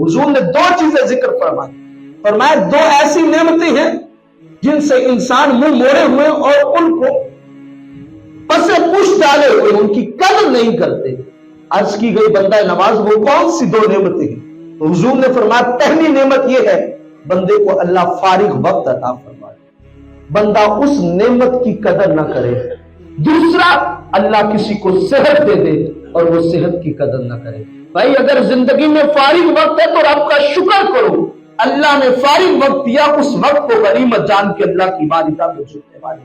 हुजूर ने दो चीजें जिक्र फरमाई। फरमाया दो ऐसी नेमतें हैं जिनसे इंसान मुंह मोड़े हुए और उनको पसे पुश डाले हुए, उनकी कदर नहीं करते। अर्ज की गई बंदा नवाज वो कौन सी दो नेमतें हैं? तो हुजूर ने फरमाया पहली नेमत यह है बंदे को अल्लाह फारिग वक्त अता फरमाए, बंदा उस नेमत की कदर ना करे। दूसरा, अल्लाह किसी को सेहत दे दे और वो सेहत की कदर ना करे। भाई अगर जिंदगी में फारिग वक्त है तो रब का शुक्र करो, अल्लाह ने फारिग वक्त दिया, उस वक्त को गनीमत जान के अल्लाह की बारगाह में झुकने वाले,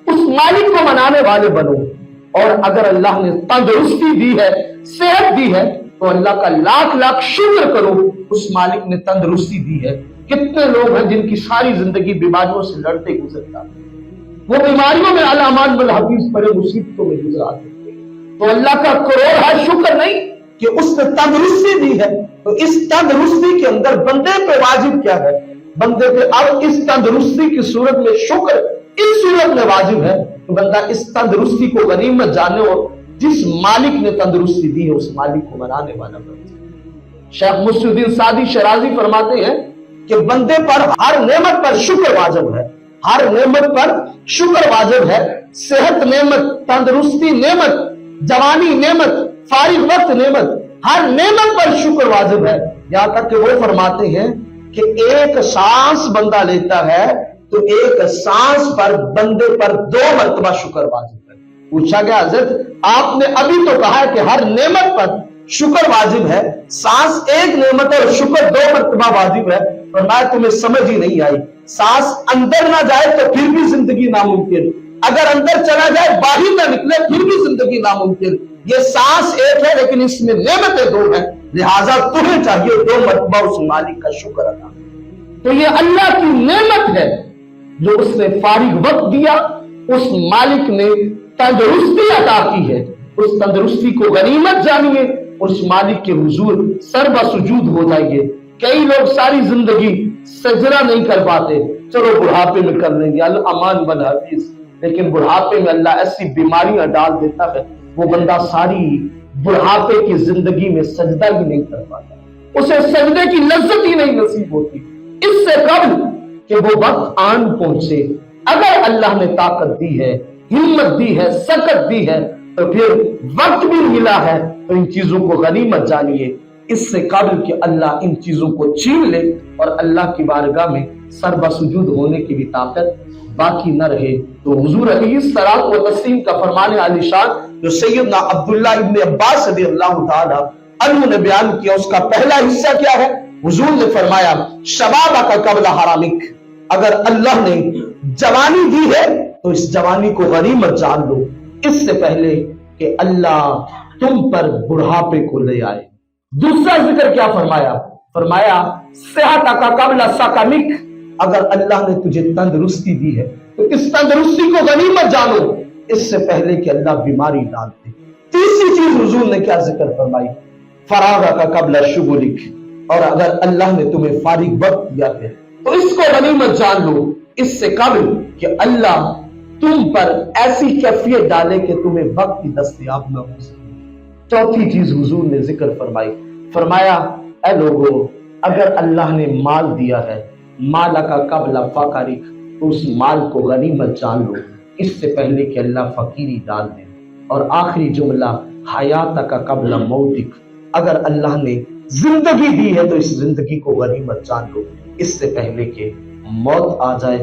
उस मालिक को मनाने वाले बनो। और अगर अल्लाह ने तंदुरुस्ती दी है, सेहत दी है, तो अल्लाह का लाख लाख शुक्र करो, उस मालिक ने तंदुरुस्ती दी है। कितने लोग हैं जिनकी सारी जिंदगी बीमारियों से लड़ते गुजरता, वो बीमारियों में अलामान वल हफीज पड़े मुसीबतों में गुजराते। तो अल्लाह का करोड़ है शुक्र नहीं कि उसने तंदुरुस्ती दी है। तो इस तंदुरुस्ती के अंदर बंदे पे वाजिब क्या है? बंदे पे अब इस तंदुरुस्ती की सूरत में शुक्र इस सूरत में वाजिब है कि बंदा इस तंदुरुस्ती को गनीमत जाने और जिस मालिक ने तंदुरुस्ती दी है उस मालिक को मनाने वाला बने। शेख मुस्लिउद्दीन सादी शराजी फरमाते हैं कि बंदे पर हर नेमत पर शुक्र वाजिब है, हर नेमत पर शुक्र वाजिब है। सेहत नेमत, तंदुरुस्ती नेमत, जवानी नेमत, फारिग वक्त नेमत, हर नेमत पर शुक्र वाजिब है। यहां तक कि वो फरमाते हैं कि एक सांस बंदा लेता है तो एक सांस पर बंदे पर 2 मरतबा शुक्र वाजिब है। पूछा गया हजरत आपने अभी तो कहा है कि हर नेमत पर शुक्र वाजिब है, सांस एक नेमत और शुक्र 2 मरतबा वाजिब है, और मैं तुम्हें समझ ही नहीं आई। सांस अंदर ना जाए तो फिर भी जिंदगी नामुमकिन, अगर अंदर चला जाए बाहर ना निकले फिर भी जिंदगी नामुमकिन। ये सांस एक है लेकिन इसमें नेमतें 2 हैं, लिहाजा तुम्हें चाहिए 2 मरतबा उस मालिक का शुक्र अदा। तो ये अल्लाह की नेमत है जो उसने फारिग वक्त दिया, उस मालिक ने तंदुरुस्ती अता की है। उस तंदुरुस्ती को गनीमत जानिए, उस मालिक के हुजूर सरबा सुजूद हो जाइए। कई लोग सारी जिंदगी सजदा नहीं कर पाते, चलो बुढ़ापे में कर लेंगे, अमान बन हफीज, लेकिन बुढ़ापे में अल्लाह ऐसी बीमारियां डाल देता है वो बंदा सारी बुढ़ापे की जिंदगी में सजदा भी नहीं कर पाता, उसे सजदे की लज्जत ही नहीं नसीब होती। इससे कब कि वो वक्त आन पहुंचे। अगर अल्लाह ने ताकत दी है, हिम्मत दी है, सकत दी है, तो फिर वक्त भी मिला है, तो इन चीजों को गनीमत जानिए। इससे कबल कि अल्लाह इन चीजों को छीन ले और अल्लाह की बारगाह में सरबा सुजूद होने की भी ताकत बाकी न रहे। तो हुजूर अलैहिस्सलात व तस्लीम का फरमाने आलिशान जो सैयदना अब्दुल्लाह इब्न अब्बास रज़ियल्लाहु ताला अन्हु ने बयान किया, उसका पहला हिस्सा क्या है? हुजूर ने फरमाया शबाबा का कबला हरामिक, अगर अल्लाह ने जवानी दी है तो इस जवानी को गनीमत जान लो, इससे पहले कि अल्लाह तुम पर बुढ़ापे को ले आए। दूसरा जिक्र क्या फरमाया? फरमाया सेहत का कबला सकामिक, अगर अल्लाह ने तुझे तंदुरुस्ती दी है तो इस तंदुरुस्ती को गनीमत जानो, इससे पहले कि अल्लाह बीमारी डाल दे। तीसरी चीज हुजूर ने क्या जिक्र फरमाई? फरागा का कबला शुगुलिक, और अगर अल्लाह ने तुम्हें फारिग वक्त दिया है तो इसको गनीमत जान लो, इससे कबल कि अल्लाह तुम पर ऐसी कैफियत डाले कि तुम्हें वक्त की दस्तयाब न हो सके। चौथी चीज हुजूर ने जिक्र फरमाई, फरमाया ऐ लोगों, अगर अल्लाह ने माल दिया है, माला का कबला फकारिक, तो उस माल को गनीमत जान लो, इससे पहले कि अल्लाह फकीरी डाल दे। और आखिरी जुमला हयात का कबला मौतिक, अगर अल्लाह ने जिंदगी दी है तो इस जिंदगी को गनीमत जान लो, इससे पहले कि मौत आ जाए।